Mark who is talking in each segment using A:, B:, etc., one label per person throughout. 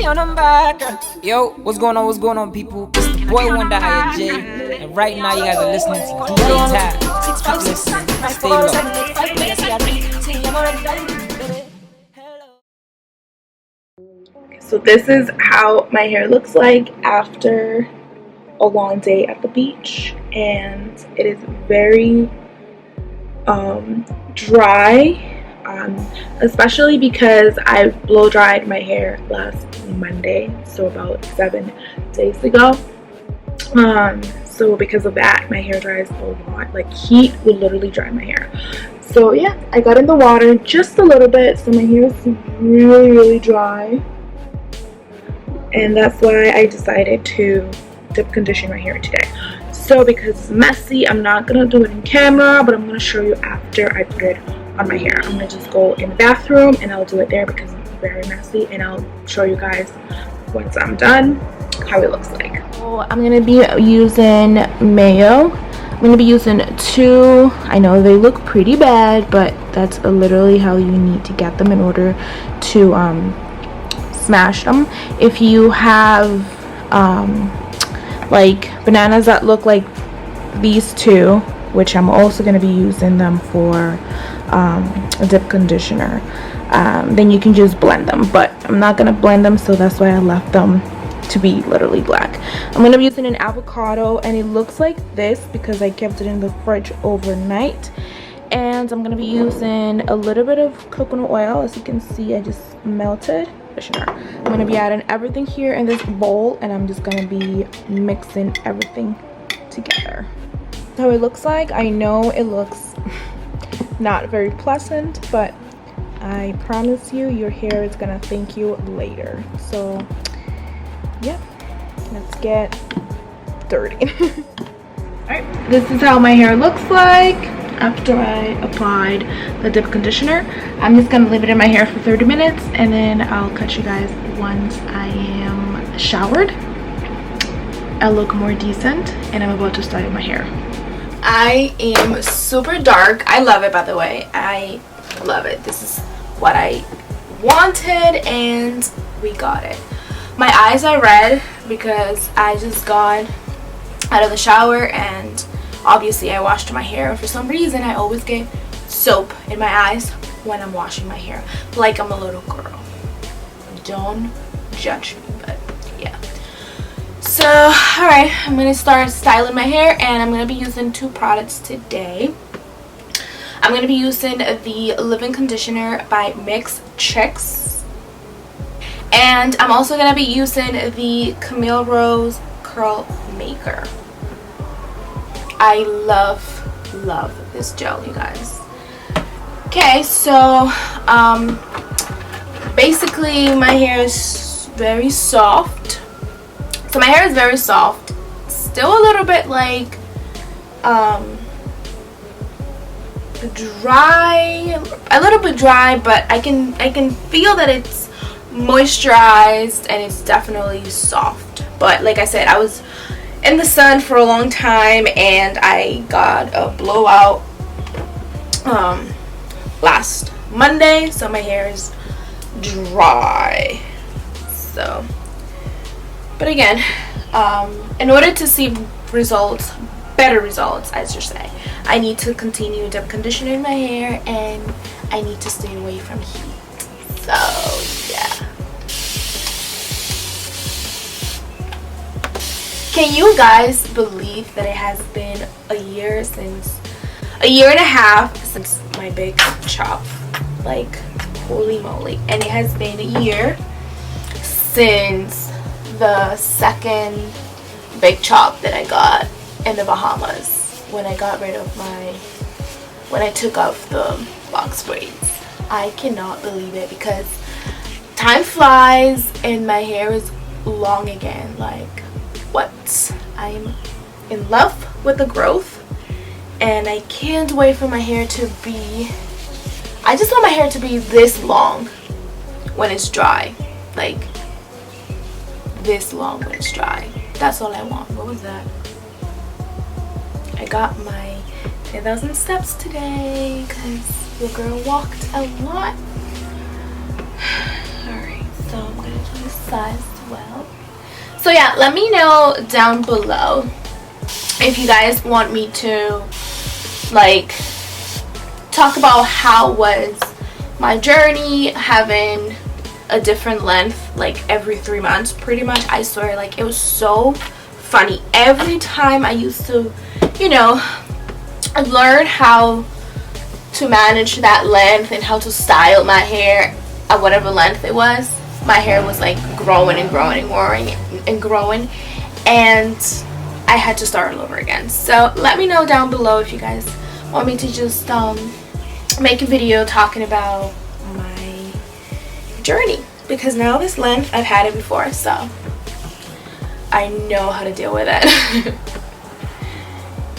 A: on them back. Yo, what's going on? What's going on, people? It's the boy Wonder Higher J, and right now you guys are listening to DJ Tab. Keep listening, stay low.
B: So this is how my hair looks like after a long day at the beach, and it is very dry, especially because I blow dried my hair last Monday, so about 7 days ago. So because of that, my hair dries a lot. Like, heat would literally dry my hair. So yeah, I got in the water just a little bit, so my hair is really dry, and that's why I decided to dip condition my hair today. So because it's messy, I'm not gonna do it in camera, but I'm gonna show you after I put it on my hair. I'm gonna just go in the bathroom and I'll do it there because it's very messy, and I'll show you guys once I'm done how it looks like. So I'm gonna be using mayo. I'm gonna be using 2. I know they look pretty bad, but that's literally how you need to get them in order to smash them. If you have like bananas that look like these 2, which I'm also going to be using them for a dip conditioner, then you can just blend them, but I'm not going to blend them, so that's why I left them to be literally black. I'm going to be using an avocado, and it looks like this because I kept it in the fridge overnight. And I'm going to be using a little bit of coconut oil. As you can see, I just melted. I'm going to be adding everything here in this bowl, and I'm just going to be mixing everything together. So it looks like, I know it looks not very pleasant, but I promise you, your hair is going to thank you later. So yeah, let's get dirty. Alright, this is how my hair looks like after I applied the dip conditioner. I'm just gonna leave it in my hair for 30 minutes, and then I'll catch you guys once I am showered. I look more decent, and I'm about to style my hair. I am super dark. I love it, by the way. I love it. This is what I wanted, and we got it. My eyes are red because I just got out of the shower, and obviously I washed my hair. For some reason, I always get soap in my eyes when I'm washing my hair, like I'm a little girl. Don't judge me, but yeah. So alright, I'm gonna start styling my hair, and I'm gonna be using 2 products today. I'm gonna be using the leave-in conditioner by Mix Chicks, and I'm also gonna be using the Camille Rose Curl Maker. I love this gel, you guys. Okay, so basically my hair is very soft. So my hair is very soft, still a little bit like dry, a little bit dry, but I can feel that it's moisturized, and it's definitely soft. But like I said, I was in the sun for a long time, and I got a blowout last Monday, so my hair is dry. So, but again, in order to see results, better results I should say, I need to continue dip conditioning my hair, and I need to stay away from heat. So yeah. Can you guys believe that it has been a year and a half since my big chop? Like, holy moly. And it has been a year since the second big chop that I got in the Bahamas, when I got rid of when I took off the box braids. I cannot believe it, because time flies and my hair is long again. Like, what? I'm in love with the growth, and I can't wait for my hair to be, I just want my hair to be this long when it's dry. Like, this long when it's dry. That's all I want. What was that? I got my 10,000 steps today because the girl walked a lot. Alright, So I'm gonna do this side as well. So yeah, let me know down below if you guys want me to like talk about how was my journey having a different length like every 3 months pretty much. I swear, like, it was so funny every time I used to, you know, learn how to manage that length and how to style my hair at whatever length it was. My hair was like growing and growing and growing and growing, and I had to start all over again. So let me know down below if you guys want me to just make a video talking about my journey, because now this length, I've had it before, so I know how to deal with it.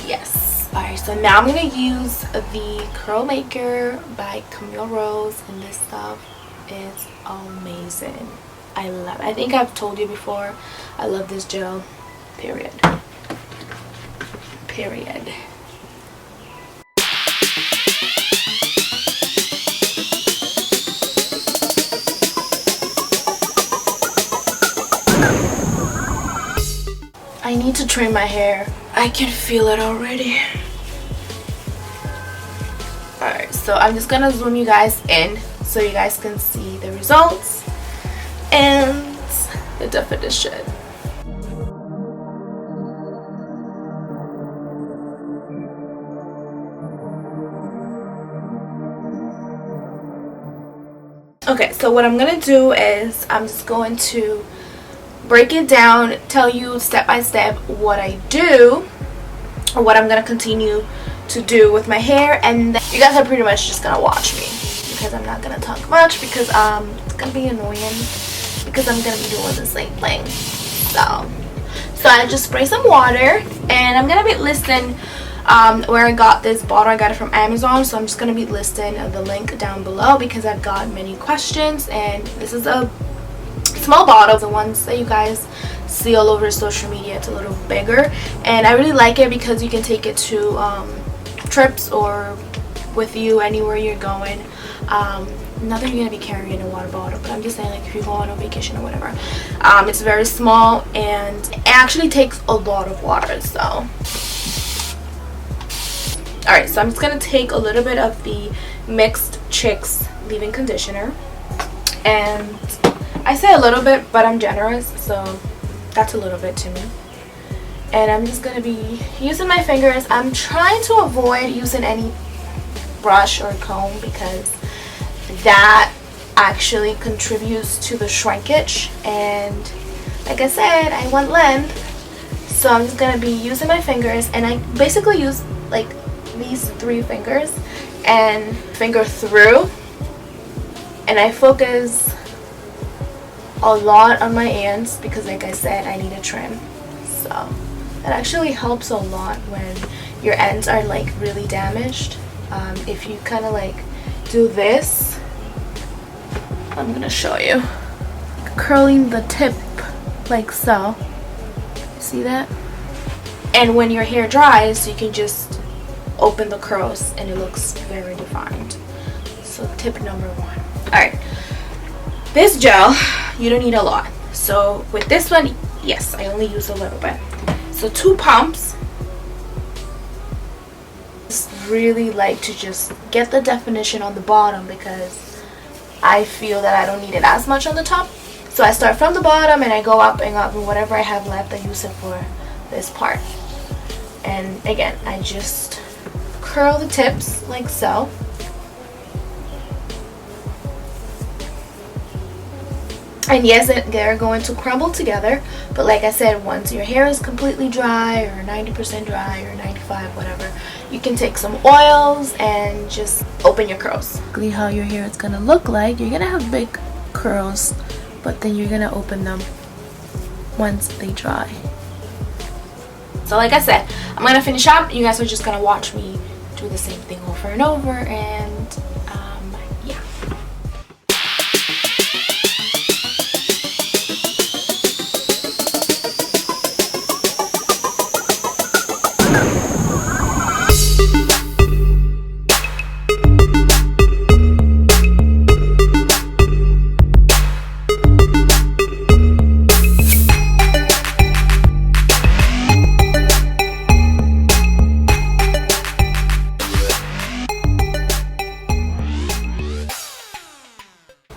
B: Yes. Alright, so now I'm gonna use the Curl Maker by Camille, and this stuff is amazing. I love it. I think I've told you before, I love this gel, period. I need to trim my hair. I can feel it already. Alright, so I'm just gonna zoom you guys in so you guys can see the results and the definition. Okay, so what I'm gonna do is I'm just going to break it down, tell you step by step what I do or what I'm gonna continue to do with my hair, and then you guys are pretty much just gonna watch me because I'm not gonna talk much because it's gonna be annoying because I'm gonna be doing the same thing. So I just spray some water, and I'm gonna be listing where I got this bottle. I got it from Amazon, so I'm just gonna be listing the link down below because I've got many questions, and this is a small bottle. The ones that you guys see all over social media, it's a little bigger, and I really like it because you can take it to trips or with you anywhere you're going. Not that you're gonna be carrying a water bottle, but I'm just saying, like, if you go on a vacation or whatever. It's very small and it actually takes a lot of water. So alright, so I'm just gonna take a little bit of the Mixed Chicks leave-in conditioner, and I say a little bit, but I'm generous, so that's a little bit to me. And I'm just going to be using my fingers. I'm trying to avoid using any brush or comb because that actually contributes to the shrinkage. And like I said, I want length. So I'm just going to be using my fingers. And I basically use like these 3 fingers and finger through. And I focus a lot on my ends because, like I said, I need a trim. So that actually helps a lot when your ends are like really damaged. If you kind of like do this, I'm gonna show you, curling the tip like so. See that? And when your hair dries, you can just open the curls and it looks very defined. So tip number 1. Alright, this gel, you don't need a lot. So with this one, yes, I only use a little bit. So 2 pumps. Just really like to just get the definition on the bottom because I feel that I don't need it as much on the top. So I start from the bottom and I go up and up, and whatever I have left, I use it for this part. And again, I just curl the tips like so. And yes, they're going to crumble together, but like I said, once your hair is completely dry or 90% dry or 95, whatever, you can take some oils and just open your curls. How your hair is gonna look like, you're gonna have big curls, but then you're gonna open them once they dry. So like I said, I'm gonna finish up. You guys are just gonna watch me do the same thing over and over, and yeah.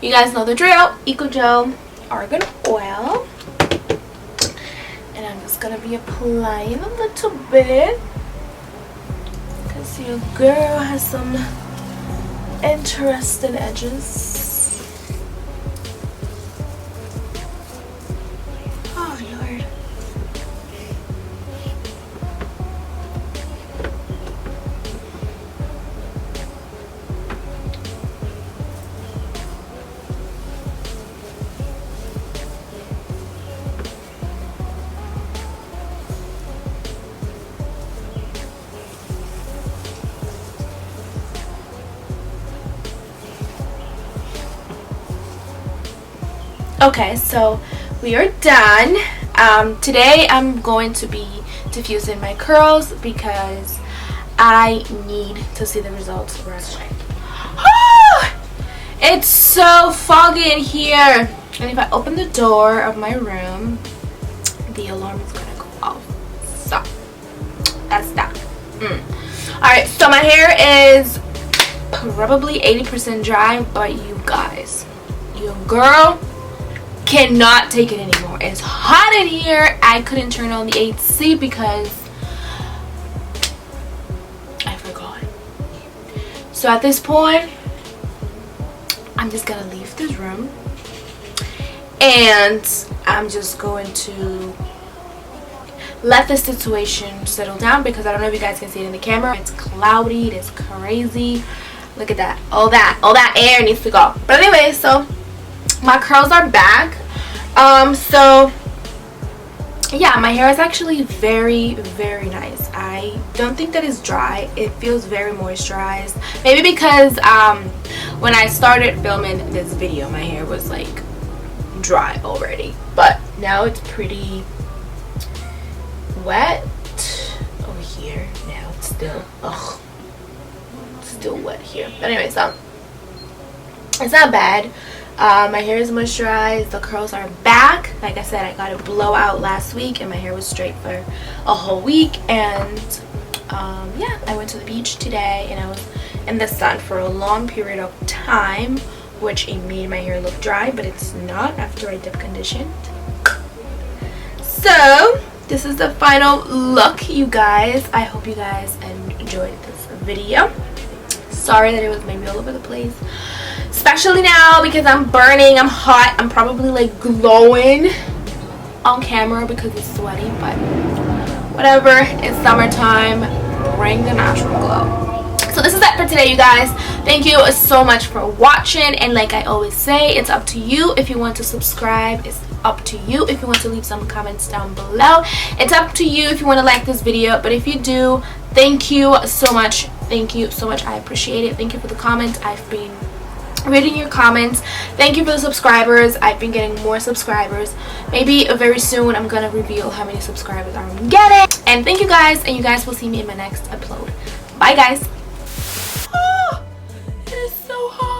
B: You guys know the drill. Eco Gel Argan Oil. And I'm just gonna be applying a little bit because your girl has some interesting edges. Oh Lord. Okay, so we are done. Today I'm going to be diffusing my curls because I need to see the results right away. It's so foggy in here, and if I open the door of my room, the alarm is gonna go off. So that's that. Alright, so my hair is probably 80% dry, but you guys, your girl cannot take it anymore. It's hot in here. I couldn't turn on the AC because I forgot. So at this point, I'm just gonna leave this room and I'm just going to let the situation settle down because I don't know if you guys can see it in the camera. It's cloudy, it is crazy. Look at that. All that air needs to go. But anyway, so my curls are back. So yeah, my hair is actually very, very nice. I don't think that it's dry. It feels very moisturized. Maybe because when I started filming this video, my hair was like dry already, but now it's pretty wet over here. Now it's still wet here. But anyway, so it's not bad. My hair is moisturized. The curls are back. Like I said, I got a blowout last week and my hair was straight for a whole week. And yeah, I went to the beach today and I was in the sun for a long period of time, which it made my hair look dry, but it's not after I dip conditioned. So this is the final look, you guys. I hope you guys enjoyed this video. Sorry that it was maybe all over the place, especially now because I'm burning, I'm hot, I'm probably like glowing on camera because it's sweaty, but whatever, it's summertime, bring the natural glow. So this is it for today, you guys. Thank you so much for watching, and like I always say, it's up to you if you want to subscribe. It's up to you if you want to leave some comments down below. It's up to you if you want to like this video, but if you do, thank you so much. Thank you so much. I appreciate it. Thank you for the comments. I've been reading your comments. Thank you for the subscribers. I've been getting more subscribers. Maybe very soon I'm gonna reveal how many subscribers I'm getting. And thank you guys, and you guys will see me in my next upload. Bye guys. Oh, it is so hot.